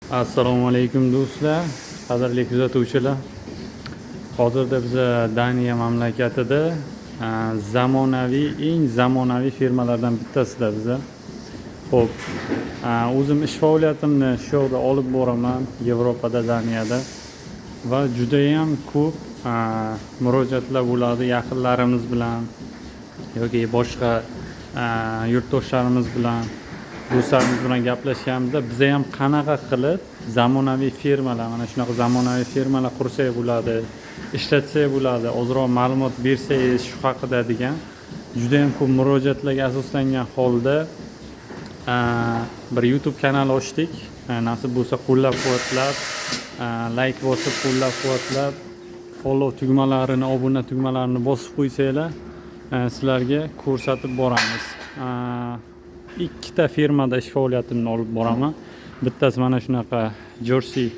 Assalomu alaykum do'stlar, qadrli kuzatuvchilar. Hozirda biz Daniya mamlakatida eng zamonaviy firmalardan bittasida biz. Xo'p, o'zim ish faoliyatimni shu yoqda olib boraman, Yevropada, Daniyada va juda ham ko'p murojaatlar bo'ladi yaqinlarimiz bilan yoki boshqa yurtdoshlarimiz bilan, do'stlarimiz bilan gaplashganimizda biza ham qanaqa qilib zamonaviy firmalar, mana shunaqa zamonaviy firmalar qursak bo'ladi, ishlatsak bo'ladi, ozroq ma'lumot bersangiz shu haqida degan juda ham ko'p murojaatlarga asoslangan holda bir YouTube kanal ochdik. Nasib bo'lsa qo'llab-quvvatlab, like bosib qo'llab-quvvatlab, follow tugmalarini, obuna tugmalarini bosib qo'ysanglar, sizlarga ko'rsatib boramiz. Ikkita firmada ish faoliyatimni olib boraman. Bittasi mana shunaqa Jersey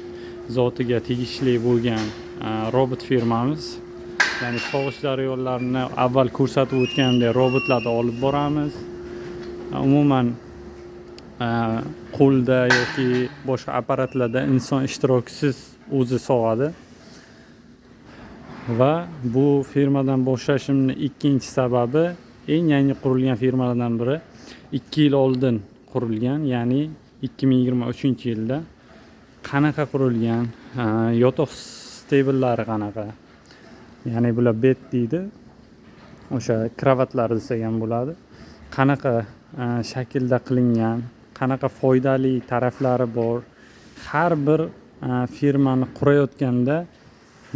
zotiga tegishli bo'lgan robot firmamiz. Ya'ni sog'ish jarayonlarini avval ko'rsatib o'tgandek robotlarni olib boramiz. Umuman qo'lda yoki boshqa apparatlarda inson ishtirokisiz o'zi sog'adi. Va bu firmadan boshlashimning ikkinchi sababi, eng yangi qurilgan firmalardan biri 2 yil oldin qurilgan, ya'ni 2023-yilda. Qanaqa qurilgan, yotoq stebllari qanaqa, ya'ni bular bed deydi, o'sha kravatlar desak ham bo'ladi. Qanaqa shaklda qilingan, qanaqa foydali taraflari bor. Har bir firmani qurayotganda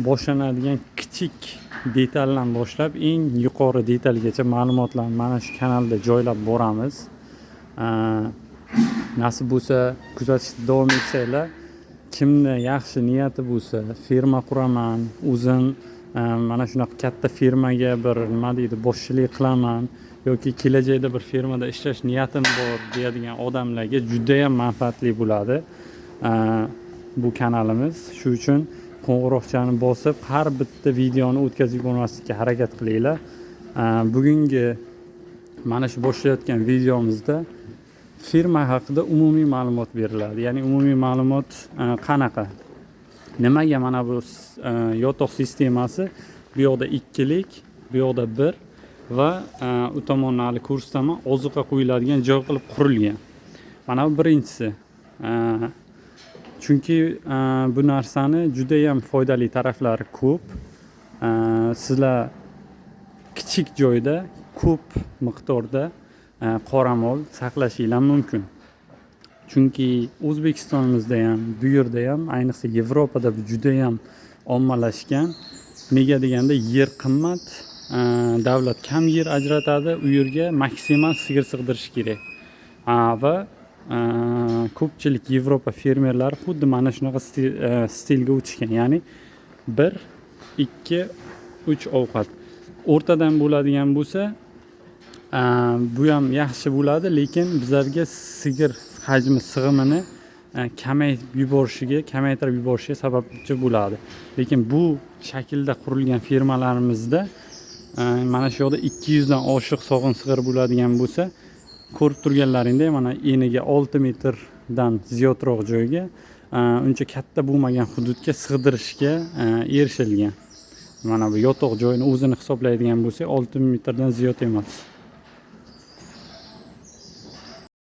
boshlanadigan kichik detaldan boshlab eng yuqori detalgacha ma'lumotlarni mana shu kanalda joylab boramiz. Nasib bo'lsa kuzatishda davom etsanglar, kimni yaxshi niyati bo'lsa, firma quraman, o'zim mana shunaqa katta firmaga bir nima deydi, boshchilik qilaman yoki kelajakda bir firmada ishlash niyatim bor deyadigan odamlarga juda ham manfaatli bo'ladi bu kanalimiz. Shu uchun qo'ng'iroqchani bosib har bitta videoni o'tkazib yubormaslikka harakat qilinglar. Bugungi mana shu boshlayotgan videomizda firma haqida umumiy ma'lumot beriladi. Ya'ni umumiy ma'lumot qanaqa? Nimaga mana bu yotoq sistemasi bu yoqda 2 lik, bu yoqda 1 va u tomonni hali ko'rsataman, ozuqa qo'yiladigan joy qilib qurilgan. Mana bu birinchisi. Chunki bu narsani juda ham foydali taraflari ko'p. Sizlar kichik joyda ko'p miqdorda qoramol saqlashinglar mumkin. Chunki O'zbekistonimizda ham, bu yerda ham, ayniqsa Yevropada bu juda ham ommalashgan. Nega deganda yer qimmat, davlat kam yer ajratadi, u yerga maksimal sigir sig'dirish kerak. Va ko'pchilik Yevropa fermerlari xuddi mana shunaqa stilga o'tishgan. Ya'ni 1, 2, 3 ovqat. O'rtadan bo'ladigan bo'lsa, bu ham yaxshi bo'ladi, lekin bizlarga sigir hajmi, sig'imini kamaytirib yuborishiga sababchi bo'ladi. Lekin bu shaklda qurilgan firmalarimizda mana shu yoqda 200 dan oshiq sog'in sigir bo'ladigan bo'lsa, ko'rib turganlaringdek mana eniga 6 metrdan ziyodroq joyga uncha katta bo'lmagan hududga sig'dirishga erishilgan. Mana bu yotoq joyini o'zini hisoblaydigan bo'lsak 6 metrdan ziyod emas.